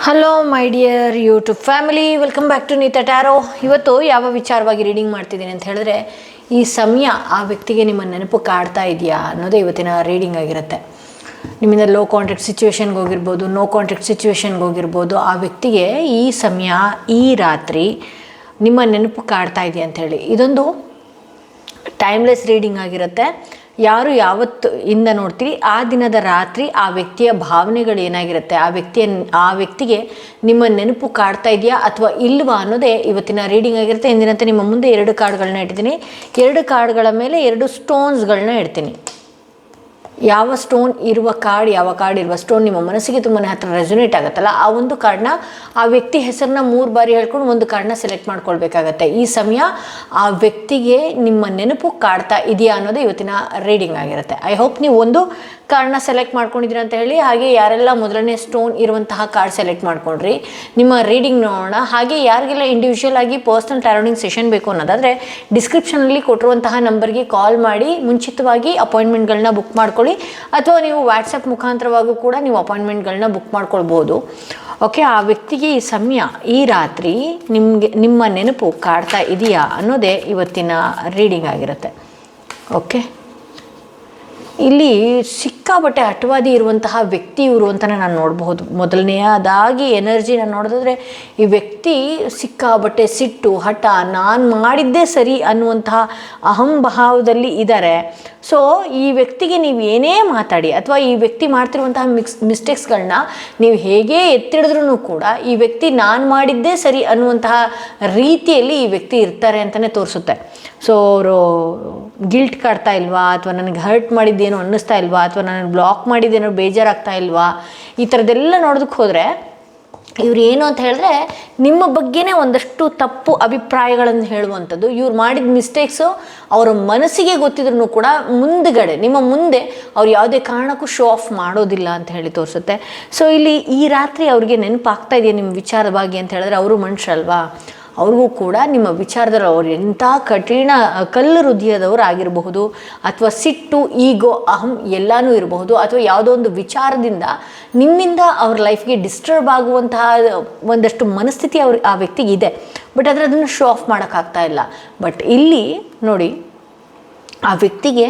Hello my dear YouTube family, welcome back to Neeta tarot. ಇವತ್ತು ಯಾವ ವಿಚಾರವಾಗಿ ರೀಡಿಂಗ್ ಮಾಡ್ತಿದ್ದೀನಿ ಅಂತ ಹೇಳಿದ್ರೆ, ಈ ಸಮಯ ಆ ವ್ಯಕ್ತಿಗೆ ನಿಮ್ಮ ನೆನಪು ಕಾಡ್ತಾ ಇದೆಯಾ ಅನ್ನೋದೇ ಇವತ್ತಿನ ರೀಡಿಂಗ್ ಆಗಿರುತ್ತೆ. ನಿಮ್ಮಿಂದ ಲೋ ಕಾಂಟ್ಯಾಕ್ಟ್ ಸಿಚುವೇಶನ್ಗೆ ಹೋಗಿರ್ಬೋದು, ನೋ ಕಾಂಟ್ಯಾಕ್ಟ್ ಸಿಚುವೇಶನ್ಗೆ ಹೋಗಿರ್ಬೋದು, ಆ ವ್ಯಕ್ತಿಗೆ ಈ ಸಮಯ, ಈ ರಾತ್ರಿ ನಿಮ್ಮ ನೆನಪು ಕಾಡ್ತಾ ಇದೆಯಾ ಅಂಥೇಳಿ. ಇದೊಂದು ಟೈಮ್ಲೆಸ್ ರೀಡಿಂಗ್ ಆಗಿರುತ್ತೆ. ಯಾರು ಯಾವತ್ತು ಇಂದ ನೋಡ್ತೀರಿ ಆ ದಿನದ ರಾತ್ರಿ ಆ ವ್ಯಕ್ತಿಯ ಭಾವನೆಗಳು ಏನಾಗಿರುತ್ತೆ, ಆ ವ್ಯಕ್ತಿಗೆ ನಿಮ್ಮ ನೆನಪು ಕಾಡ್ತಾ ಇದೆಯಾ ಅಥವಾ ಇಲ್ವಾ ಅನ್ನೋದೇ ಇವತ್ತಿನ ರೀಡಿಂಗ್ ಆಗಿರುತ್ತೆ. ಎಂದಿನಂತೆ ನಿಮ್ಮ ಮುಂದೆ 2 ಕಾರ್ಡ್ಗಳನ್ನ ಇಡ್ತೀನಿ. 2 ಕಾರ್ಡ್ಗಳ ಮೇಲೆ 2 ಸ್ಟೋನ್ಸ್ಗಳನ್ನ ಇಡ್ತೀನಿ. ಯಾವ ಸ್ಟೋನ್ ಇರುವ ಕಾರ್ಡ್, ಯಾವ ಕಾರ್ಡ್ ಇರುವ ಸ್ಟೋನ್ ನಿಮ್ಮ ಮನಸ್ಸಿಗೆ ತುಂಬಾ ಹತ್ರ ರೆಸೊನೇಟ್ ಆಗುತ್ತಲ್ಲ, ಆ ಒಂದು ಕಾರ್ಡ್ನ, ಆ ವ್ಯಕ್ತಿ ಹೆಸರನ್ನ 3 ಬಾರಿ ಹೇಳ್ಕೊಂಡು ಒಂದು ಕಾರ್ಡ್ನ ಸೆಲೆಕ್ಟ್ ಮಾಡ್ಕೊಳ್ಬೇಕಾಗತ್ತೆ. ಈ ಸಮಯ ಆ ವ್ಯಕ್ತಿಗೆ ನಿಮ್ಮ ನೆನಪು ಕಾಡ್ತಾ ಇದೆಯಾ ಅನ್ನೋದು ಇವತ್ತಿನ ರೀಡಿಂಗ್ ಆಗಿರುತ್ತೆ. ಐ ಹೋಪ್ ನೀವು ಒಂದು ಕಾರ್ಡ್ನ ಸೆಲೆಕ್ಟ್ ಮಾಡ್ಕೊಂಡಿದ್ದೀರ ಅಂತ ಹೇಳಿ. ಹಾಗೆ ಯಾರೆಲ್ಲ ಮೊದಲನೇ ಸ್ಟೋನ್ ಇರುವಂತಹ ಕಾರ್ಡ್ ಸೆಲೆಕ್ಟ್ ಮಾಡ್ಕೊಂಡ್ರಿ, ನಿಮ್ಮ ರೀಡಿಂಗ್ ನೋಡೋಣ. ಹಾಗೆ ಯಾರಿಗೆಲ್ಲ ಇಂಡಿವಿಜುವಲ್ ಆಗಿ ಪರ್ಸ್ನಲ್ ಟ್ಯಾರೋಡಿಂಗ್ ಸೆಷನ್ ಬೇಕು ಅನ್ನೋದಾದರೆ ಡಿಸ್ಕ್ರಿಪ್ಷನಲ್ಲಿ ಕೊಟ್ಟಿರುವಂತಹ ನಂಬರ್ಗೆ ಕಾಲ್ ಮಾಡಿ ಮುಂಚಿತವಾಗಿ ಅಪಾಯಿಂಟ್ಮೆಂಟ್ಗಳನ್ನ ಬುಕ್ ಮಾಡ್ಕೊಳ್ಳಿ. ಅಥವಾ ನೀವು ವಾಟ್ಸಪ್ ಮುಖಾಂತರವಾಗೂ ಕೂಡ ನೀವು ಅಪಾಯಿಂಟ್ಮೆಂಟ್ಗಳನ್ನ ಬುಕ್ ಮಾಡ್ಕೊಳ್ಬೋದು. ಓಕೆ, ಆ ವ್ಯಕ್ತಿಗೆ ಈ ಸಮಯ, ಈ ರಾತ್ರಿ ನಿಮ್ಮ ನೆನಪು ಕಾಡ್ತಾ ಇದೆಯಾ ಅನ್ನೋದೇ ಇವತ್ತಿನ ರೀಡಿಂಗ್ ಆಗಿರುತ್ತೆ. ಓಕೆ, ಇಲ್ಲಿ ಸಿಕ್ಕಾಬಟ್ಟೆ ಹಠವಾದಿ ಇರುವಂತಹ ವ್ಯಕ್ತಿ ಇವರು ಅಂತಲೇ ನಾನು ನೋಡಬಹುದು. ಮೊದಲನೆಯದಾಗಿ ಎನರ್ಜಿ ನಾನು ನೋಡೋದಾದರೆ, ಈ ವ್ಯಕ್ತಿ ಸಿಕ್ಕಾಬಟ್ಟೆ ಸಿಟ್ಟು, ಹಠ, ನಾನು ಮಾಡಿದ್ದೇ ಸರಿ ಅನ್ನುವಂತಹ ಅಹಂಭಾವದಲ್ಲಿ ಇದ್ದಾರೆ. ಸೊ ಈ ವ್ಯಕ್ತಿಗೆ ನೀವು ಏನೇ ಮಾತಾಡಿ ಅಥವಾ ಈ ವ್ಯಕ್ತಿ ಮಾಡ್ತಿರುವಂತಹ ಮಿಸ್ಟೇಕ್ಸ್ಗಳನ್ನ ನೀವು ಹೇಗೇ ಎತ್ತಿಡಿದ್ರೂ ಕೂಡ ಈ ವ್ಯಕ್ತಿ ನಾನು ಮಾಡಿದ್ದೇ ಸರಿ ಅನ್ನುವಂತಹ ರೀತಿಯಲ್ಲಿ ಈ ವ್ಯಕ್ತಿ ಇರ್ತಾರೆ ಅಂತಲೇ ತೋರಿಸುತ್ತೆ. ಸೊ ಅವರು ಗಿಲ್ಟ್ ಕಾಡ್ತಾ ಇಲ್ವಾ, ಅಥವಾ ನನಗೆ ಹರ್ಟ್ ಮಾಡಿದ್ದೇನೋ ಅನ್ನಿಸ್ತಾ ಇಲ್ವಾ, ಅಥವಾ ನಾನು ಬ್ಲಾಕ್ ಮಾಡಿದ್ದೇನೋ ಬೇಜಾರಾಗ್ತಾ ಇಲ್ವಾ, ಈ ಥರದ್ದೆಲ್ಲ ನೋಡೋದಕ್ಕೆ ಹೋದರೆ ಇವ್ರು ಏನು ಅಂತ ಹೇಳಿದ್ರೆ ನಿಮ್ಮ ಬಗ್ಗೆನೇ ಒಂದಷ್ಟು ತಪ್ಪು ಅಭಿಪ್ರಾಯಗಳನ್ನು ಹೇಳುವಂಥದ್ದು. ಇವ್ರು ಮಾಡಿದ ಮಿಸ್ಟೇಕ್ಸು ಅವರ ಮನಸ್ಸಿಗೆ ಗೊತ್ತಿದ್ರೂ ಕೂಡ ಮುಂದುಗಡೆ ನಿಮ್ಮ ಮುಂದೆ ಅವ್ರು ಯಾವುದೇ ಕಾರಣಕ್ಕೂ ಶೋ ಆಫ್ ಮಾಡೋದಿಲ್ಲ ಅಂತ ಹೇಳಿ ತೋರಿಸುತ್ತೆ. ಸೊ ಇಲ್ಲಿ ಈ ರಾತ್ರಿ ಅವ್ರಿಗೆ ನೆನಪಾಗ್ತಾ ಇದೆಯಾ ನಿಮ್ಮ ವಿಚಾರವಾಗಿ ಅಂತ ಹೇಳಿದ್ರೆ, ಅವರು ಮನುಷ್ಯರಲ್ವಾ, ಅವ್ರಿಗೂ ಕೂಡ ನಿಮ್ಮ ವಿಚಾರದಲ್ಲಿ ಅವ್ರು ಎಂಥ ಕಠಿಣ ಕಲ್ಲು ಹೃದಯದವರು ಆಗಿರಬಹುದು, ಅಥವಾ ಸಿಟ್ಟು, ಈಗೋ, ಅಹಂ ಎಲ್ಲನೂ ಇರಬಹುದು, ಅಥವಾ ಯಾವುದೋ ಒಂದು ವಿಚಾರದಿಂದ ನಿಮ್ಮಿಂದ ಅವ್ರ ಲೈಫ್ಗೆ ಡಿಸ್ಟರ್ಬ್ ಆಗುವಂತಹ ಒಂದಷ್ಟು ಮನಸ್ಥಿತಿ ಆ ವ್ಯಕ್ತಿಗೆ ಇದೆ. ಬಟ್ ಆದರೆ ಅದನ್ನು ಶೋ ಆಫ್ ಮಾಡೋಕ್ಕಾಗ್ತಾ ಇಲ್ಲ. ಬಟ್ ಇಲ್ಲಿ ನೋಡಿ, ಆ ವ್ಯಕ್ತಿಗೆ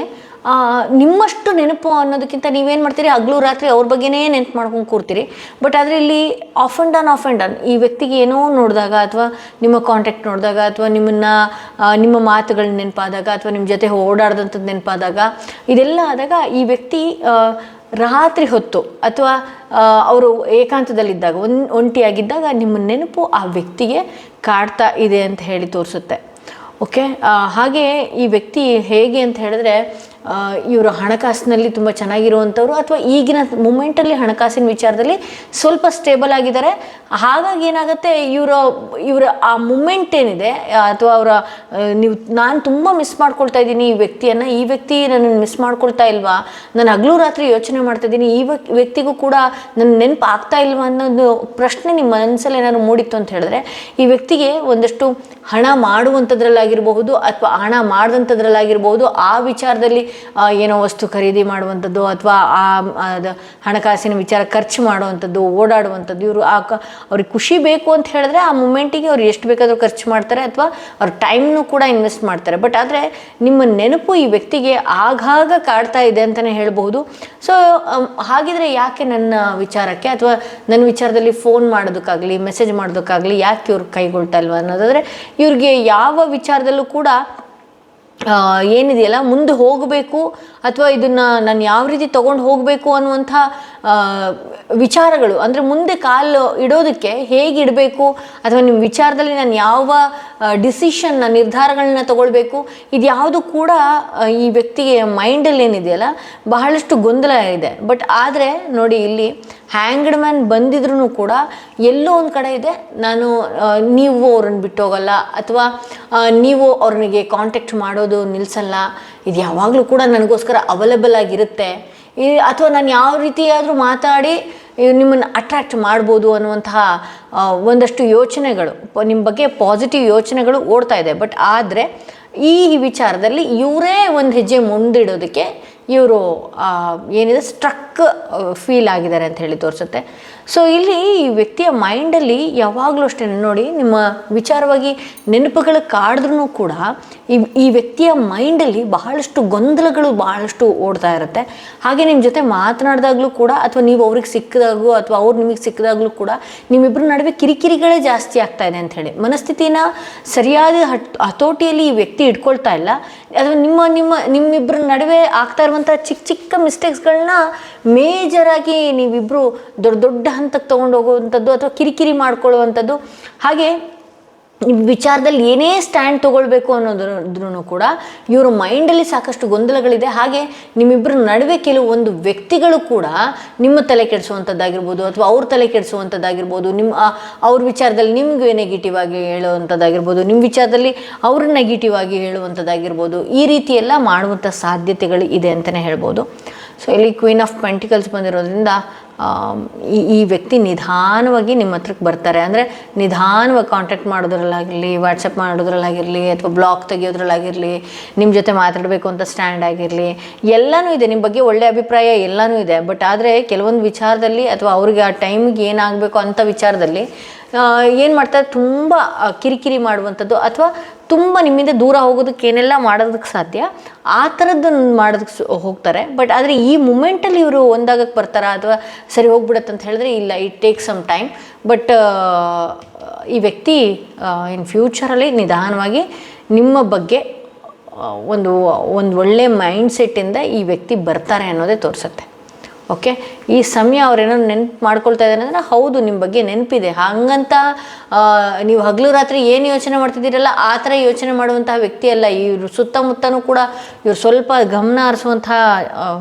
ನಿಮ್ಮಷ್ಟು ನೆನಪು ಅನ್ನೋದಕ್ಕಿಂತ ನೀವೇನು ಮಾಡ್ತೀರಿ, ಹಗಲು ರಾತ್ರಿ ಅವ್ರ ಬಗ್ಗೆನೇ ನೆನಪು ಮಾಡ್ಕೊಂಡು ಕೂರ್ತೀರಿ. ಬಟ್ ಆದರೆ ಇಲ್ಲಿ ಆಫ್ ಆ್ಯಂಡ್ ಡನ್ ಈ ವ್ಯಕ್ತಿಗೆ ಏನೋ ನೋಡಿದಾಗ, ಅಥವಾ ನಿಮ್ಮ ಕಾಂಟ್ಯಾಕ್ಟ್ ನೋಡಿದಾಗ, ಅಥವಾ ನಿಮ್ಮ ಮಾತುಗಳನ್ನ ನೆನಪಾದಾಗ, ಅಥವಾ ನಿಮ್ಮ ಜೊತೆ ಓಡಾಡ್ದಂಥದ್ದು ನೆನಪಾದಾಗ, ಇದೆಲ್ಲ ಆದಾಗ ಈ ವ್ಯಕ್ತಿ ರಾತ್ರಿ ಹೊತ್ತು ಅಥವಾ ಅವರು ಏಕಾಂತದಲ್ಲಿದ್ದಾಗ, ಒಂಟಿಯಾಗಿದ್ದಾಗ ನಿಮ್ಮ ನೆನಪು ಆ ವ್ಯಕ್ತಿಗೆ ಕಾಡ್ತಾ ಇದೆ ಅಂತ ಹೇಳಿ ತೋರಿಸುತ್ತೆ. ಓಕೆ, ಹಾಗೆ ಈ ವ್ಯಕ್ತಿ ಹೇಗೆ ಅಂತ ಹೇಳಿದ್ರೆ, ಇವರು ಹಣಕಾಸಿನಲ್ಲಿ ತುಂಬ ಚೆನ್ನಾಗಿರುವಂಥವ್ರು, ಅಥವಾ ಈಗಿನ ಮೂಮೆಂಟಲ್ಲಿ ಹಣಕಾಸಿನ ವಿಚಾರದಲ್ಲಿ ಸ್ವಲ್ಪ ಸ್ಟೇಬಲ್ ಆಗಿದ್ದಾರೆ. ಹಾಗಾಗಿ ಏನಾಗುತ್ತೆ, ಇವರ ಆ ಮೂಮೆಂಟ್ ಏನಿದೆ, ಅಥವಾ ನಾನು ತುಂಬ ಮಿಸ್ ಮಾಡ್ಕೊಳ್ತಾ ಇದ್ದೀನಿ ಈ ವ್ಯಕ್ತಿಯನ್ನು, ಈ ವ್ಯಕ್ತಿ ನನ್ನನ್ನು ಮಿಸ್ ಮಾಡ್ಕೊಳ್ತಾ ಇಲ್ವಾ, ನಾನು ಹಗಲು ರಾತ್ರಿ ಯೋಚನೆ ಮಾಡ್ತಾ ಇದ್ದೀನಿ, ಈ ವ್ಯಕ್ತಿಗೂ ಕೂಡ ನನ್ನ ನೆನಪು ಆಗ್ತಾ ಇಲ್ವಾ ಅನ್ನೋದು ಪ್ರಶ್ನೆ ನಿಮ್ಮ ಮನಸ್ಸಲ್ಲಿ ಏನಾದ್ರು ಮೂಡಿತ್ತು ಅಂತ ಹೇಳಿದ್ರೆ, ಈ ವ್ಯಕ್ತಿಗೆ ಒಂದಷ್ಟು ಹಣ ಮಾಡುವಂಥದ್ರಲ್ಲಾಗಿರಬಹುದು, ಅಥವಾ ಹಣ ಮಾಡಿದಂಥದ್ರಲ್ಲಾಗಿರ್ಬೋದು, ಆ ವಿಚಾರದಲ್ಲಿ ಏನೋ ವಸ್ತು ಖರೀದಿ ಮಾಡುವಂಥದ್ದು, ಅಥವಾ ಹಣಕಾಸಿನ ವಿಚಾರ ಖರ್ಚು ಮಾಡುವಂಥದ್ದು, ಓಡಾಡುವಂಥದ್ದು. ಇವರು ಅವ್ರಿಗೆ ಖುಷಿ ಬೇಕು ಅಂತ ಹೇಳಿದ್ರೆ ಆ ಮೂಮೆಂಟಿಗೆ ಅವ್ರು ಎಷ್ಟು ಬೇಕಾದರೂ ಖರ್ಚು ಮಾಡ್ತಾರೆ, ಅಥವಾ ಅವ್ರ ಟೈಮ್ನು ಕೂಡ ಇನ್ವೆಸ್ಟ್ ಮಾಡ್ತಾರೆ. ಬಟ್ ಆದರೆ ನಿಮ್ಮ ನೆನಪು ಈ ವ್ಯಕ್ತಿಗೆ ಆಗಾಗ ಕಾಡ್ತಾ ಇದೆ ಅಂತಲೇ ಹೇಳ್ಬಹುದು. ಸೊ ಹಾಗಿದ್ರೆ ಯಾಕೆ ನನ್ನ ವಿಚಾರಕ್ಕೆ ಅಥವಾ ನನ್ನ ವಿಚಾರದಲ್ಲಿ ಫೋನ್ ಮಾಡೋದಕ್ಕಾಗಲಿ, ಮೆಸೇಜ್ ಮಾಡೋದಕ್ಕಾಗಲಿ ಯಾಕೆ ಇವ್ರು ಕೈಗೊಳ್ತಾ ಇಲ್ವ ಅನ್ನೋದಾದರೆ, ಇವ್ರಿಗೆ ಯಾವ ವಿಚಾರದಲ್ಲೂ ಕೂಡ ಏನಿದೆಯಲ್ಲ ಮುಂದೆ ಹೋಗಬೇಕು, ಅಥವಾ ಇದನ್ನು ನಾನು ಯಾವ ರೀತಿ ತೊಗೊಂಡು ಹೋಗಬೇಕು ಅನ್ನುವಂಥ ವಿಚಾರಗಳು, ಅಂದರೆ ಮುಂದೆ ಕಾಲು ಇಡೋದಕ್ಕೆ ಹೇಗೆ ಇಡಬೇಕು, ಅಥವಾ ನಿಮ್ಮ ವಿಚಾರದಲ್ಲಿ ನಾನು ಯಾವ ಡಿಸಿಷನ್ನ, ನಿರ್ಧಾರಗಳನ್ನ ತಗೊಳ್ಬೇಕು, ಇದು ಯಾವುದು ಕೂಡ ಈ ವ್ಯಕ್ತಿಗೆ ಮೈಂಡಲ್ಲಿ ಏನಿದೆಯಲ್ಲ ಬಹಳಷ್ಟು ಗೊಂದಲ ಇದೆ. ಬಟ್ ಆದರೆ ನೋಡಿ, ಇಲ್ಲಿ ಹ್ಯಾಂಗ್ಡ್ ಮ್ಯಾನ್ ಬಂದಿದ್ರೂ ಕೂಡ ಎಲ್ಲೋ ಒಂದು ಕಡೆ ಇದೆ, ನೀವು ಅವ್ರನ್ನ ಬಿಟ್ಟೋಗಲ್ಲ, ಅಥವಾ ನೀವು ಅವ್ರನಿಗೆ ಕಾಂಟ್ಯಾಕ್ಟ್ ಮಾಡೋದು ನಿಲ್ಲಿಸಲ್ಲ, ಇದು ಯಾವಾಗಲೂ ಕೂಡ ನನಗೋಸ್ಕರ ಅವೈಲೇಬಲ್ ಆಗಿರುತ್ತೆ, ಅಥವಾ ನಾನು ಯಾವ ರೀತಿಯಾದರೂ ಮಾತಾಡಿ ನಿಮ್ಮನ್ನು ಅಟ್ರ್ಯಾಕ್ಟ್ ಮಾಡ್ಬೋದು ಅನ್ನುವಂತಹ ಒಂದಷ್ಟು ಯೋಚನೆಗಳು, ನಿಮ್ಮ ಬಗ್ಗೆ ಪಾಸಿಟಿವ್ ಯೋಚನೆಗಳು ಓಡ್ತಾ ಇದೆ. ಬಟ್ ಆದರೆ ಈ ವಿಚಾರದಲ್ಲಿ ಇವರೇ ಒಂದು ಹೆಜ್ಜೆ ಮುಂದಿಡೋದಕ್ಕೆ ಇವರು ಏನಿದೆ ಸ್ಟ್ರಕ್ ಫೀಲ್ ಆಗಿದ್ದಾರೆ ಅಂತ ಹೇಳಿ ತೋರಿಸುತ್ತೆ. ಸೊ ಇಲ್ಲಿ ಈ ವ್ಯಕ್ತಿಯ ಮೈಂಡಲ್ಲಿ ಯಾವಾಗಲೂ ಅಷ್ಟೇ ನೋಡಿ, ನಿಮ್ಮ ವಿಚಾರವಾಗಿ ನೆನಪುಗಳು ಕಾಡಿದ್ರೂ ಕೂಡ ಈ ವ್ಯಕ್ತಿಯ ಮೈಂಡಲ್ಲಿ ಬಹಳಷ್ಟು ಗೊಂದಲಗಳು ಬಹಳಷ್ಟು ಓಡ್ತಾ ಇರುತ್ತೆ. ಹಾಗೆ ನಿಮ್ಮ ಜೊತೆ ಮಾತನಾಡಿದಾಗಲೂ ಕೂಡ, ಅಥವಾ ನೀವು ಅವ್ರಿಗೆ ಸಿಕ್ಕಿದಾಗಲೂ ಅಥವಾ ಅವ್ರು ನಿಮಗೆ ಸಿಕ್ಕಿದಾಗಲೂ ಕೂಡ ನಿಮ್ಮಿಬ್ಬರ ನಡುವೆ ಕಿರಿಕಿರಿಗಳೇ ಜಾಸ್ತಿ ಆಗ್ತಾ ಇದೆ ಅಂಥೇಳಿ, ಮನಸ್ಥಿತಿನ ಸರಿಯಾದ ಹತೋಟಿಯಲ್ಲಿ ಈ ವ್ಯಕ್ತಿ ಇಟ್ಕೊಳ್ತಾ ಇಲ್ಲ. ಅಥವಾ ನಿಮ್ಮಿಬ್ಬರ ನಡುವೆ ಆಗ್ತಾ ಇರುವಂಥ ಚಿಕ್ಕ ಚಿಕ್ಕ ಮಿಸ್ಟೇಕ್ಸ್ಗಳನ್ನ ಮೇಜರಾಗಿ ನೀವಿಬ್ಬರು ದೊಡ್ಡ ದೊಡ್ಡ ಹಂತಕ್ಕೆ ತೊಗೊಂಡು ಹೋಗುವಂಥದ್ದು ಅಥವಾ ಕಿರಿಕಿರಿ ಮಾಡ್ಕೊಳ್ಳುವಂಥದ್ದು. ಹಾಗೆ ವಿಚಾರದಲ್ಲಿ ಏನೇ ಸ್ಟ್ಯಾಂಡ್ ತೊಗೊಳ್ಬೇಕು ಅನ್ನೋದ್ರೂ ಕೂಡ ಇವ್ರ ಮೈಂಡಲ್ಲಿ ಸಾಕಷ್ಟು ಗೊಂದಲಗಳಿದೆ. ಹಾಗೆ ನಿಮ್ಮಿಬ್ಬರ ನಡುವೆ ಕೆಲವೊಂದು ವ್ಯಕ್ತಿಗಳು ಕೂಡ ನಿಮ್ಮ ತಲೆ ಕೆಡಿಸುವಂಥದ್ದಾಗಿರ್ಬೋದು ಅಥವಾ ಅವ್ರ ತಲೆ ಕೆಡಿಸುವಂಥದ್ದಾಗಿರ್ಬೋದು, ಅವ್ರ ವಿಚಾರದಲ್ಲಿ ನಿಮಗೆ ನೆಗೆಟಿವ್ ಆಗಿ ಹೇಳುವಂಥದ್ದಾಗಿರ್ಬೋದು, ನಿಮ್ಮ ವಿಚಾರದಲ್ಲಿ ಅವ್ರ ನೆಗೆಟಿವ್ ಆಗಿ ಹೇಳುವಂಥದ್ದಾಗಿರ್ಬೋದು. ಈ ರೀತಿ ಎಲ್ಲ ಮಾಡುವಂಥ ಸಾಧ್ಯತೆಗಳು ಇದೆ ಅಂತಲೇ ಹೇಳ್ಬೋದು. ಸೊ ಇಲ್ಲಿ ಕ್ವೀನ್ ಆಫ್ ಪೆಂಟಿಕಲ್ಸ್ ಬಂದಿರೋದ್ರಿಂದ ಈ ವ್ಯಕ್ತಿ ನಿಧಾನವಾಗಿ ನಿಮ್ಮ ಹತ್ರಕ್ಕೆ ಬರ್ತಾರೆ. ಅಂದರೆ ನಿಧಾನವಾಗಿ ಕಾಂಟ್ಯಾಕ್ಟ್ ಮಾಡೋದ್ರಲ್ಲಾಗಿರಲಿ, ವಾಟ್ಸಪ್ ಮಾಡೋದ್ರಲ್ಲಾಗಿರಲಿ, ಅಥವಾ ಬ್ಲಾಗ್ ತೆಗಿಯೋದ್ರಲ್ಲಾಗಿರಲಿ, ನಿಮ್ಮ ಜೊತೆ ಮಾತಾಡಬೇಕು ಅಂತ ಸ್ಟ್ಯಾಂಡ್ ಆಗಿರಲಿ, ಎಲ್ಲನೂ ಇದೆ. ನಿಮ್ಮ ಬಗ್ಗೆ ಒಳ್ಳೆಯ ಅಭಿಪ್ರಾಯ ಎಲ್ಲನೂ ಇದೆ. ಬಟ್ ಆದರೆ ಕೆಲವೊಂದು ವಿಚಾರದಲ್ಲಿ ಅಥವಾ ಅವ್ರಿಗೆ ಆ ಟೈಮಿಗೆ ಏನಾಗಬೇಕು ಅಂಥ ವಿಚಾರದಲ್ಲಿ ಏನು ಮಾಡ್ತಾರೆ, ತುಂಬ ಕಿರಿಕಿರಿ ಮಾಡುವಂಥದ್ದು ಅಥವಾ ತುಂಬ ನಿಮ್ಮಿಂದ ದೂರ ಹೋಗೋದಕ್ಕೆ ಏನೆಲ್ಲ ಮಾಡೋದಕ್ಕೆ ಸಾಧ್ಯ ಆ ಥರದ್ದನ್ನು ಮಾಡೋದಕ್ಕೆ ಹೋಗ್ತಾರೆ. ಬಟ್ ಆದರೆ ಈ ಮೂಮೆಂಟಲ್ಲಿ ಇವರು ಒಂದಾಗಕ್ಕೆ ಬರ್ತಾರಾ ಅಥವಾ ಸರಿ ಹೋಗ್ಬಿಡತ್ತೆ ಅಂತ ಹೇಳಿದ್ರೆ ಇಲ್ಲ, it take some time. But ಈ ವ್ಯಕ್ತಿ ಇನ್ ಫ್ಯೂಚರಲ್ಲಿ ನಿಧಾನವಾಗಿ ನಿಮ್ಮ ಬಗ್ಗೆ ಒಂದು ಒಳ್ಳೆ ಮೈಂಡ್ಸೆಟ್ಟಿಂದ ಈ ವ್ಯಕ್ತಿ ಬರ್ತಾರೆ ಅನ್ನೋದೇ ತೋರಿಸುತ್ತೆ. ಓಕೆ, ಈ ಸಮಯ ಅವ್ರೇನೋ ನೆನಪು ಮಾಡ್ಕೊಳ್ತಾ ಇದ್ದಾರೆ ಅಂದರೆ ಹೌದು, ನಿಮ್ಮ ಬಗ್ಗೆ ನೆನಪಿದೆ. ಹಾಗಂತ ನೀವು ಹಗಲು ರಾತ್ರಿ ಏನು ಯೋಚನೆ ಮಾಡ್ತಿದ್ದೀರಲ್ಲ ಆ ಥರ ಯೋಚನೆ ಮಾಡುವಂತಹ ವ್ಯಕ್ತಿ ಅಲ್ಲ. ಇವರು ಸುತ್ತಮುತ್ತನೂ ಕೂಡ ಇವರು ಸ್ವಲ್ಪ ಗಮನ ಹರಿಸುವಂತಹ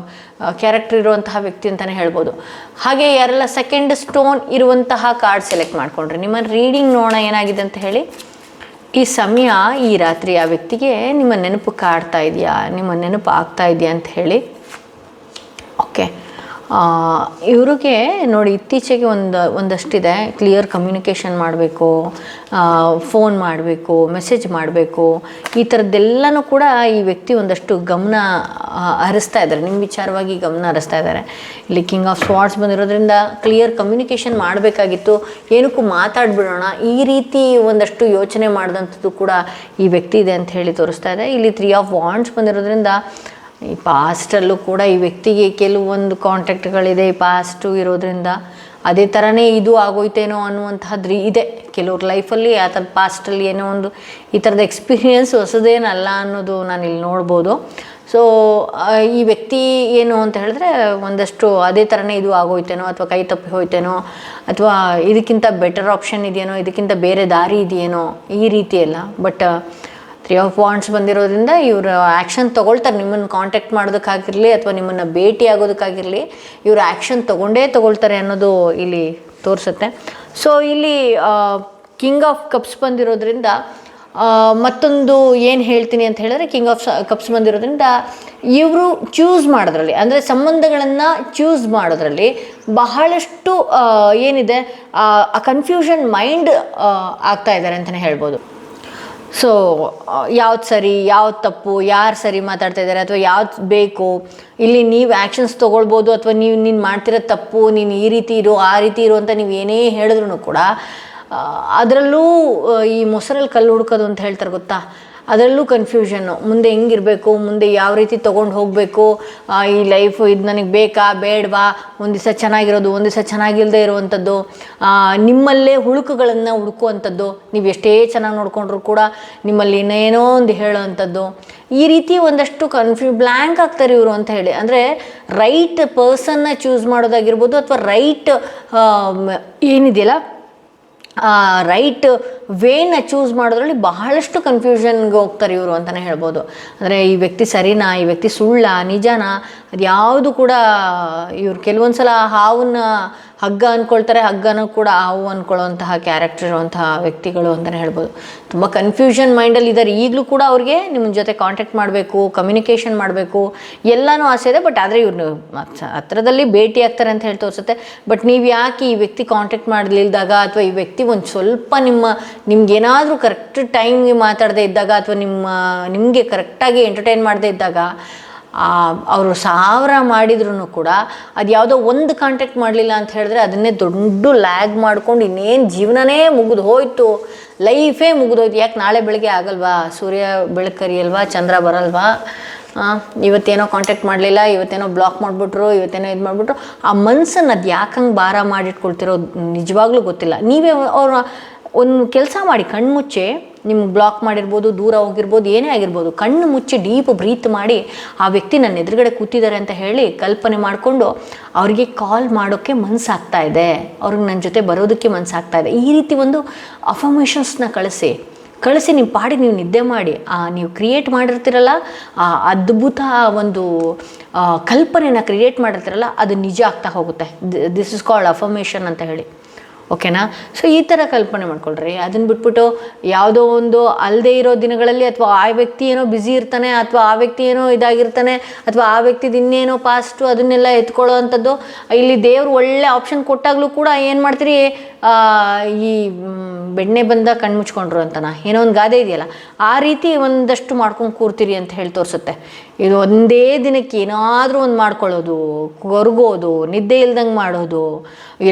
ಕ್ಯಾರೆಕ್ಟರ್ ಇರುವಂತಹ ವ್ಯಕ್ತಿ ಅಂತಲೇ ಹೇಳ್ಬೋದು. ಹಾಗೆ ಯಾರೆಲ್ಲ ಸೆಕೆಂಡ್ ಸ್ಟೋನ್ ಇರುವಂತಹ ಕಾರ್ಡ್ ಸೆಲೆಕ್ಟ್ ಮಾಡಿಕೊಂಡ್ರಿ, ನಿಮ್ಮ ರೀಡಿಂಗ್ ನೋಡೋಣ ಏನಾಗಿದೆ ಅಂತ ಹೇಳಿ. ಈ ಸಮಯ ಈ ರಾತ್ರಿ ಆ ವ್ಯಕ್ತಿಗೆ ನಿಮ್ಮ ನೆನಪು ಕಾಡ್ತಾ ಇದೆಯಾ, ನಿಮ್ಮ ನೆನಪು ಆಗ್ತಾ ಇದೆಯಾ ಅಂತ ಹೇಳಿ. ಓಕೆ, ಇವ್ರಿಗೆ ನೋಡಿ ಇತ್ತೀಚೆಗೆ ಒಂದಷ್ಟಿದೆ. ಕ್ಲಿಯರ್ ಕಮ್ಯುನಿಕೇಷನ್ ಮಾಡಬೇಕು, ಫೋನ್ ಮಾಡಬೇಕು, ಮೆಸೇಜ್ ಮಾಡಬೇಕು, ಈ ಥರದ್ದೆಲ್ಲನೂ ಕೂಡ ಈ ವ್ಯಕ್ತಿ ಒಂದಷ್ಟು ಗಮನ ಹರಿಸ್ತಾ ಇದ್ದಾರೆ, ನಿಮ್ಮ ವಿಚಾರವಾಗಿ ಗಮನ ಹರಿಸ್ತಾ ಇದ್ದಾರೆ. ಇಲ್ಲಿ ಕಿಂಗ್ ಆಫ್ ಸ್ವಾರ್ಡ್ಸ್ ಬಂದಿರೋದ್ರಿಂದ ಕ್ಲಿಯರ್ ಕಮ್ಯುನಿಕೇಷನ್ ಮಾಡಬೇಕಾಗಿತ್ತು, ಏನಕ್ಕೂ ಮಾತಾಡ್ಬಿಡೋಣ ಈ ರೀತಿ ಒಂದಷ್ಟು ಯೋಚನೆ ಮಾಡಿದಂಥದ್ದು ಕೂಡ ಈ ವ್ಯಕ್ತಿ ಇದೆ ಅಂತ ಹೇಳಿ ತೋರಿಸ್ತಾ ಇದೆ. ಇಲ್ಲಿ 3 ಆಫ್ ವಾಂಡ್ಸ್ ಬಂದಿರೋದ್ರಿಂದ ಈ ಪಾಸ್ಟಲ್ಲೂ ಕೂಡ ಈ ವ್ಯಕ್ತಿಗೆ ಕೆಲವೊಂದು ಕಾಂಟ್ಯಾಕ್ಟ್ಗಳಿದೆ ಈ ಪಾಸ್ಟು ಇರೋದ್ರಿಂದ. ಅದೇ ಥರನೇ ಇದು ಆಗೋಯ್ತೇನೋ ಅನ್ನುವಂತಹದ್ದು ಇದೆ ಕೆಲವ್ರ ಲೈಫಲ್ಲಿ. ಆ ಥರದ ಪಾಸ್ಟಲ್ಲಿ ಏನೋ ಒಂದು ಈ ಥರದ ಎಕ್ಸ್ಪೀರಿಯೆನ್ಸ್ ಹೊಸದೇನಲ್ಲ ಅನ್ನೋದು ನಾನಿಲ್ಲಿ ನೋಡ್ಬೋದು. ಸೊ ಈ ವ್ಯಕ್ತಿ ಏನು ಅಂತ ಹೇಳಿದ್ರೆ ಒಂದಷ್ಟು ಅದೇ ಥರನೇ ಇದು ಆಗೋಯ್ತೇನೋ ಅಥವಾ ಕೈ ತಪ್ಪಿ ಹೋಯ್ತೇನೋ ಅಥವಾ ಇದಕ್ಕಿಂತ ಬೆಟರ್ ಆಪ್ಷನ್ ಇದೆಯೇನೋ, ಇದಕ್ಕಿಂತ ಬೇರೆ ದಾರಿ ಇದೆಯೇನೋ ಈ ರೀತಿ ಎಲ್ಲ. ಬಟ್ 3 ಆಫ್ ವಾಂಡ್ಸ್ ಬಂದಿರೋದ್ರಿಂದ ಇವರು ಆ್ಯಕ್ಷನ್ ತೊಗೊಳ್ತಾರೆ. ನಿಮ್ಮನ್ನು ಕಾಂಟ್ಯಾಕ್ಟ್ ಮಾಡೋದಕ್ಕಾಗಿರಲಿ ಅಥವಾ ನಿಮ್ಮನ್ನು ಭೇಟಿ ಆಗೋದಕ್ಕಾಗಿರಲಿ ಇವರು ಆ್ಯಕ್ಷನ್ ತೊಗೊಳ್ತಾರೆ ಅನ್ನೋದು ಇಲ್ಲಿ ತೋರಿಸುತ್ತೆ. ಸೊ ಇಲ್ಲಿ ಕಿಂಗ್ ಆಫ್ ಕಪ್ಸ್ ಬಂದಿರೋದ್ರಿಂದ ಮತ್ತೊಂದು ಏನು ಹೇಳ್ತೀನಿ ಅಂತ ಹೇಳಿದ್ರೆ, ಕಿಂಗ್ ಆಫ್ ಕಪ್ಸ್ ಬಂದಿರೋದ್ರಿಂದ ಇವರು ಚೂಸ್ ಮಾಡೋದ್ರಲ್ಲಿ ಅಂದರೆ ಸಂಬಂಧಗಳನ್ನು ಚೂಸ್ ಮಾಡೋದ್ರಲ್ಲಿ ಬಹಳಷ್ಟು ಏನಿದೆ ಆ ಕನ್ಫ್ಯೂಷನ್ ಮೈಂಡ್ ಆಗ್ತಾ ಇದ್ದಾರೆ ಅಂತಲೇ ಹೇಳ್ಬೋದು. ಸೊ ಯಾವ್ದು ಸರಿ ಯಾವ್ದು ತಪ್ಪು, ಯಾರು ಸರಿ ಮಾತಾಡ್ತಾ ಇದ್ದಾರೆ ಅಥವಾ ಯಾವ್ದು ಬೇಕು, ಇಲ್ಲಿ ನೀವು ಆ್ಯಕ್ಷನ್ಸ್ ತೊಗೊಳ್ಬೋದು ಅಥವಾ ನೀನು ಮಾಡ್ತಿರೋ ತಪ್ಪು, ನೀನು ಈ ರೀತಿ ಇರು ಆ ರೀತಿ ಇರು ಅಂತ ನೀವು ಏನೇ ಹೇಳಿದ್ರು ಕೂಡ ಅದರಲ್ಲೂ ಈ ಮೊಸರಲ್ಲಿ ಕಲ್ಲು ಹುಡ್ಕೋದು ಅಂತ ಹೇಳ್ತಾರೆ ಗೊತ್ತಾ, ಅದರಲ್ಲೂ ಕನ್ಫ್ಯೂಷನ್ನು. ಮುಂದೆ ಹೆಂಗಿರಬೇಕು, ಮುಂದೆ ಯಾವ ರೀತಿ ತೊಗೊಂಡು ಹೋಗಬೇಕು, ಈ ಲೈಫು ಇದು ನನಗೆ ಬೇಕಾ ಬೇಡವಾ, ಒಂದು ದಿವಸ ಚೆನ್ನಾಗಿರೋದು ಒಂದು ದಿವಸ ಚೆನ್ನಾಗಿಲ್ಲದೆ ಇರುವಂಥದ್ದು, ನಿಮ್ಮಲ್ಲೇ ಹುಳುಕುಗಳನ್ನು ಹುಡುಕುವಂಥದ್ದು, ನೀವು ಎಷ್ಟೇ ಚೆನ್ನಾಗಿ ನೋಡಿಕೊಂಡ್ರು ಕೂಡ ನಿಮ್ಮಲ್ಲಿ ಇನ್ನೇನೋ ಒಂದು ಹೇಳೋವಂಥದ್ದು, ಈ ರೀತಿ ಒಂದಷ್ಟು ಬ್ಲ್ಯಾಂಕ್ ಆಗ್ತಾರೆ ಇವರು ಅಂತ ಹೇಳಿ. ಅಂದರೆ ರೈಟ್ ಪರ್ಸನ್ನ ಚೂಸ್ ಮಾಡೋದಾಗಿರ್ಬೋದು ಅಥವಾ ರೈಟ್ ಏನಿದೆಯಲ್ಲ ರೈಟ್ ವೇನ ಚೂಸ್ ಮಾಡೋದ್ರಲ್ಲಿ ಬಹಳಷ್ಟು ಕನ್ಫ್ಯೂಷನ್ಗೆ ಹೋಗ್ತಾರೆ ಇವರು ಅಂತಲೇ ಹೇಳ್ಬೋದು. ಅಂದರೆ ಈ ವ್ಯಕ್ತಿ ಸರಿನಾ, ಈ ವ್ಯಕ್ತಿ ಸುಳ್ಳ ನಿಜನಾ, ಅದು ಯಾವುದು ಕೂಡ ಇವ್ರು ಕೆಲವೊಂದು ಸಲ ಹಾವನ್ನ ಹಗ್ಗ ಅಂದ್ಕೊಳ್ತಾರೆ, ಹಗ್ಗನೂ ಕೂಡ ಹಾವು ಅಂದ್ಕೊಳ್ಳುವಂತಹ ಕ್ಯಾರೆಕ್ಟರ್ ಇರುವಂತಹ ವ್ಯಕ್ತಿಗಳು ಅಂತಲೇ ಹೇಳ್ಬೋದು. ತುಂಬ ಕನ್ಫ್ಯೂಷನ್ ಮೈಂಡಲ್ಲಿ ಇದ್ದಾರೆ. ಈಗಲೂ ಕೂಡ ಅವ್ರಿಗೆ ನಿಮ್ಮ ಜೊತೆ ಕಾಂಟ್ಯಾಕ್ಟ್ ಮಾಡಬೇಕು, ಕಮ್ಯುನಿಕೇಷನ್ ಮಾಡಬೇಕು ಎಲ್ಲನೂ ಆಸೆ ಇದೆ. ಬಟ್ ಆದರೆ ಇವ್ರು ಹತ್ರದಲ್ಲಿ ಭೇಟಿ ಆಗ್ತಾರೆ ಅಂತ ಹೇಳಿ ತೋರಿಸುತ್ತೆ. ಬಟ್ ನೀವು ಯಾಕೆ ಈ ವ್ಯಕ್ತಿ ಕಾಂಟ್ಯಾಕ್ಟ್ ಮಾಡಲಿಲ್ದಾಗ ಅಥವಾ ಈ ವ್ಯಕ್ತಿ ಒಂದು ಸ್ವಲ್ಪ ನಿಮ್ಗೇನಾದರೂ ಕರೆಕ್ಟ್ ಟೈಮ್ಗೆ ಮಾತಾಡದೇ ಇದ್ದಾಗ ಅಥವಾ ನಿಮಗೆ ಕರೆಕ್ಟಾಗಿ ಎಂಟರ್ಟೈನ್ ಮಾಡದೇ ಇದ್ದಾಗ ಅವರು 1000 ಮಾಡಿದ್ರೂ ಕೂಡ ಅದು ಯಾವುದೋ ಒಂದು ಕಾಂಟ್ಯಾಕ್ಟ್ ಮಾಡಲಿಲ್ಲ ಅಂತ ಹೇಳಿದ್ರೆ ಅದನ್ನೇ ದೊಡ್ಡ ಲ್ಯಾಗ್ ಮಾಡ್ಕೊಂಡು ಇನ್ನೇನು ಜೀವನನೇ ಮುಗಿದು ಹೋಯ್ತು, ಲೈಫೇ ಮುಗಿದೋಯ್ತು. ಯಾಕೆ ನಾಳೆ ಬೆಳಗ್ಗೆ ಆಗಲ್ವಾ? ಸೂರ್ಯ ಬೆಳಕರಿಯಲ್ವಾ? ಚಂದ್ರ ಬರಲ್ವಾ? ಇವತ್ತೇನೋ ಕಾಂಟ್ಯಾಕ್ಟ್ ಮಾಡಲಿಲ್ಲ, ಇವತ್ತೇನೋ ಬ್ಲಾಕ್ ಮಾಡಿಬಿಟ್ರು, ಇವತ್ತೇನೋ ಇದು ಮಾಡಿಬಿಟ್ರು. ಆ ಮನ್ಸನ್ನು ಅದು ಯಾಕೆ ಹಂಗೆ ಭಾರ ಮಾಡಿಟ್ಕೊಳ್ತಿರೋ ನಿಜವಾಗ್ಲೂ ಗೊತ್ತಿಲ್ಲ. ನೀವೇ ಅವ್ರ ಒಂದು ಕೆಲಸ ಮಾಡಿ, ಕಣ್ಮುಚ್ಚಿ, ನಿಮ್ಗೆ ಬ್ಲಾಕ್ ಮಾಡಿರ್ಬೋದು, ದೂರ ಹೋಗಿರ್ಬೋದು, ಏನೇ ಆಗಿರ್ಬೋದು, ಕಣ್ಣು ಮುಚ್ಚಿ ಡೀಪ್ ಬ್ರೀತ್ ಮಾಡಿ ಆ ವ್ಯಕ್ತಿ ನನ್ನ ಎದುರುಗಡೆ ಕೂತಿದ್ದಾರೆ ಅಂತ ಹೇಳಿ ಕಲ್ಪನೆ ಮಾಡಿಕೊಂಡು ಅವರಿಗೆ ಕಾಲ್ ಮಾಡೋಕ್ಕೆ ಮನಸ್ಸಾಗ್ತಾ ಇದೆ, ಅವ್ರಿಗೆ ನನ್ನ ಜೊತೆ ಬರೋದಕ್ಕೆ ಮನಸ್ಸಾಗ್ತಾ ಇದೆ. ಈ ರೀತಿ ಒಂದು ಅಫರ್ಮೇಷನ್ಸ್ನ ಕಳಿಸಿ ನಿಮ್ಮ ಪಾಡಿಗೆ ನೀವು ನಿದ್ದೆ ಮಾಡಿ, ನೀವು ಕ್ರಿಯೇಟ್ ಮಾಡಿರ್ತೀರಲ್ಲ, ಆ ಅದ್ಭುತ ಒಂದು ಕಲ್ಪನೆನ ಕ್ರಿಯೇಟ್ ಮಾಡಿರ್ತೀರಲ್ಲ, ಅದು ನಿಜ ಆಗ್ತಾ ಹೋಗುತ್ತೆ. ದಿಸ್ ಇಸ್ ಕಾಲ್ಡ್ ಅಫರ್ಮೇಷನ್ ಅಂತ ಹೇಳಿ. ಓಕೆನಾ? ಸೊ ಈ ಥರ ಕಲ್ಪನೆ ಮಾಡ್ಕೊಳ್ರಿ. ಅದನ್ನು ಬಿಟ್ಬಿಟ್ಟು ಯಾವುದೋ ಒಂದು ಅಲ್ಲದೆ ಇರೋ ದಿನಗಳಲ್ಲಿ ಅಥವಾ ಆ ವ್ಯಕ್ತಿ ಏನೋ ಬ್ಯುಸಿ ಇರ್ತಾನೆ, ಅಥವಾ ಆ ವ್ಯಕ್ತಿ ಏನೋ ಇದಾಗಿರ್ತಾನೆ, ಅಥವಾ ಆ ವ್ಯಕ್ತಿದು ಇನ್ನೇನೋ ಪಾಸ್ಟು ಅದನ್ನೆಲ್ಲ ಎತ್ಕೊಳ್ಳೋ ಅಂಥದ್ದು. ಇಲ್ಲಿ ದೇವರು ಒಳ್ಳೆ ಆಪ್ಷನ್ ಕೊಟ್ಟಾಗಲೂ ಕೂಡ ಏನು ಮಾಡ್ತೀರಿ, ಈ ಬೆಣ್ಣೆ ಬಂದ ಕಣ್ಣು ಮುಚ್ಕೊಂಡ್ರು ಅಂತನಾ ಏನೋ ಒಂದು ಗಾದೆ ಇದೆಯಲ್ಲ, ಆ ರೀತಿ ಒಂದಷ್ಟು ಮಾಡ್ಕೊಂಡು ಕೂರ್ತೀರಿ ಅಂತ ಹೇಳಿ ತೋರಿಸುತ್ತೆ. ಇದು ಒಂದೇ ದಿನಕ್ಕೆ ಏನಾದರೂ ಒಂದು ಮಾಡ್ಕೊಳ್ಳೋದು, ಕೊರಗೋದು, ನಿದ್ದೆ ಇಲ್ದಂಗೆ ಮಾಡೋದು,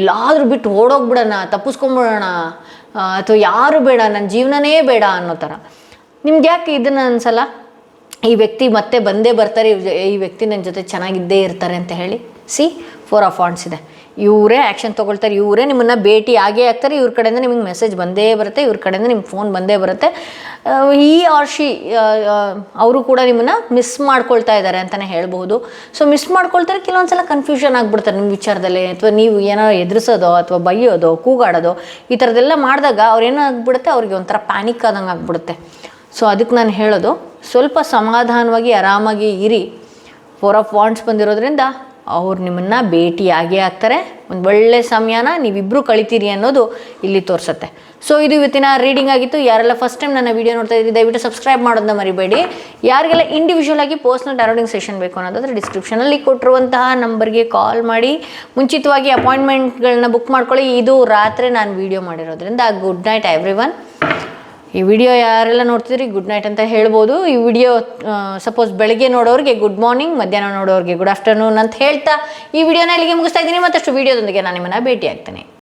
ಎಲ್ಲಾದರೂ ಬಿಟ್ಟು ಓಡೋಗ್ಬಿಡೋಣ, ತಪ್ಪಿಸ್ಕೊಂಬಿಡೋಣ, ಅಥವಾ ಯಾರು ಬೇಡ, ನನ್ನ ಜೀವನನೇ ಬೇಡ ಅನ್ನೋ ಥರ. ನಿಮ್ಗೆ ಯಾಕೆ ಇದನ್ನು ಅನ್ಸಲ್ಲ? ಈ ವ್ಯಕ್ತಿ ಮತ್ತೆ ಬಂದೇ ಬರ್ತಾರೆ, ಈ ವ್ಯಕ್ತಿ ನನ್ನ ಜೊತೆ ಚೆನ್ನಾಗಿದ್ದೇ ಇರ್ತಾರೆ ಅಂತ ಹೇಳಿ. 4 ಆಫ್ ವಾಂಡ್ಸ್ ಇದೆ. ಇವರೇ ಆ್ಯಕ್ಷನ್ ತೊಗೊಳ್ತಾರೆ, ಇವರೇ ನಿಮ್ಮನ್ನು ಭೇಟಿ ಆಗೇ ಆಗ್ತಾರೆ, ಇವ್ರ ಕಡೆಯಿಂದ ನಿಮಗೆ ಮೆಸೇಜ್ ಬಂದೇ ಬರುತ್ತೆ, ಇವ್ರ ಕಡೆಯಿಂದ ನಿಮ್ಗೆ ಫೋನ್ ಬಂದೇ ಬರುತ್ತೆ. ಈ ಆರ್ ಶಿ ಅವರು ಕೂಡ ನಿಮ್ಮನ್ನು ಮಿಸ್ ಮಾಡ್ಕೊಳ್ತಾ ಇದ್ದಾರೆ ಅಂತಲೇ ಹೇಳ್ಬೋದು. ಸೊ ಮಿಸ್ ಮಾಡ್ಕೊಳ್ತಾರೆ, ಕೆಲವೊಂದು ಸಲ ಕನ್ಫ್ಯೂಷನ್ ಆಗಿಬಿಡ್ತಾರೆ ನಿಮ್ಮ ವಿಚಾರದಲ್ಲಿ, ಅಥವಾ ನೀವು ಏನೋ ಎದುರಿಸೋದೋ ಅಥವಾ ಬೈಯೋದೋ ಕೂಗಾಡೋದೋ ಈ ಥರದ್ದೆಲ್ಲ ಮಾಡಿದಾಗ ಅವ್ರು ಏನಾಗ್ಬಿಡುತ್ತೆ, ಅವ್ರಿಗೆ ಒಂಥರ ಪ್ಯಾನಿಕ್ ಆದಂಗೆ ಆಗಿಬಿಡುತ್ತೆ. ಸೊ ಅದಕ್ಕೆ ನಾನು ಹೇಳೋದು, ಸ್ವಲ್ಪ ಸಮಾಧಾನವಾಗಿ ಆರಾಮಾಗಿ ಇರಿ. 4 ಆಫ್ ವಾಂಡ್ಸ್ ಬಂದಿರೋದ್ರಿಂದ ಅವ್ರು ನಿಮ್ಮನ್ನು ಭೇಟಿಯಾಗೇ ಆಗ್ತಾರೆ. ಒಂದು ಒಳ್ಳೆ ಸಮಯನ ನೀವಿಬ್ಬರು ಕಳಿತೀರಿ ಅನ್ನೋದು ಇಲ್ಲಿ ತೋರಿಸುತ್ತೆ. ಸೊ ಇದು ಇವತ್ತಿನ ರೀಡಿಂಗ್ ಆಗಿತ್ತು. ಯಾರೆಲ್ಲ ಫಸ್ಟ್ ಟೈಮ್ ನನ್ನ ವೀಡಿಯೋ ನೋಡ್ತಾ ಇದ್ದೀರಿ ದಯವಿಟ್ಟು ಸಬ್ಸ್ಕ್ರೈಬ್ ಮಾಡೋದನ್ನ ಮರಿಬೇಡಿ. ಯಾರಿಗೆಲ್ಲ ಇಂಡಿವಿಜುವಲ್ ಆಗಿ ಪರ್ಸ್ನಲ್ ಟಾರೋಟಿಂಗ್ ಸೆಷನ್ ಬೇಕು ಅನ್ನೋದಾದರೆ ಡಿಸ್ಕ್ರಿಪ್ಷನಲ್ಲಿ ಕೊಟ್ಟಿರುವಂತಹ ನಂಬರ್ಗೆ ಕಾಲ್ ಮಾಡಿ ಮುಂಚಿತವಾಗಿ ಅಪಾಯಿಂಟ್ಮೆಂಟ್ಗಳನ್ನ ಬುಕ್ ಮಾಡ್ಕೊಳ್ಳಿ. ಇದು ರಾತ್ರಿ ನಾನು ವೀಡಿಯೋ ಮಾಡಿರೋದ್ರಿಂದ ಗುಡ್ ನೈಟ್ ಎವ್ರಿವನ್. ಈ ವಿಡಿಯೋ ಯಾರೆಲ್ಲ ನೋಡ್ತಿದ್ರಿ ಗುಡ್ ನೈಟ್ ಅಂತ ಹೇಳ್ಬೋದು. ಈ ವಿಡಿಯೋ ಸಪೋಸ್ ಬೆಳಗ್ಗೆ ನೋಡೋರಿಗೆ ಗುಡ್ ಮಾರ್ನಿಂಗ್, ಮಧ್ಯಾಹ್ನ ನೋಡೋರಿಗೆ ಗುಡ್ ಆಫ್ಟರ್ನೂನ್ ಅಂತ ಹೇಳ್ತಾ ಈ ವಿಡಿಯೋನ ಇಲ್ಲಿಗೆ ಮುಗಿಸ್ತಾ ಇದ್ದೀನಿ. ಮತ್ತಷ್ಟು ವಿಡಿಯೋದೊಂದಿಗೆ ನಾನು ನಿಮ್ಮನ್ನು ಭೇಟಿ ಆಗ್ತೇನೆ.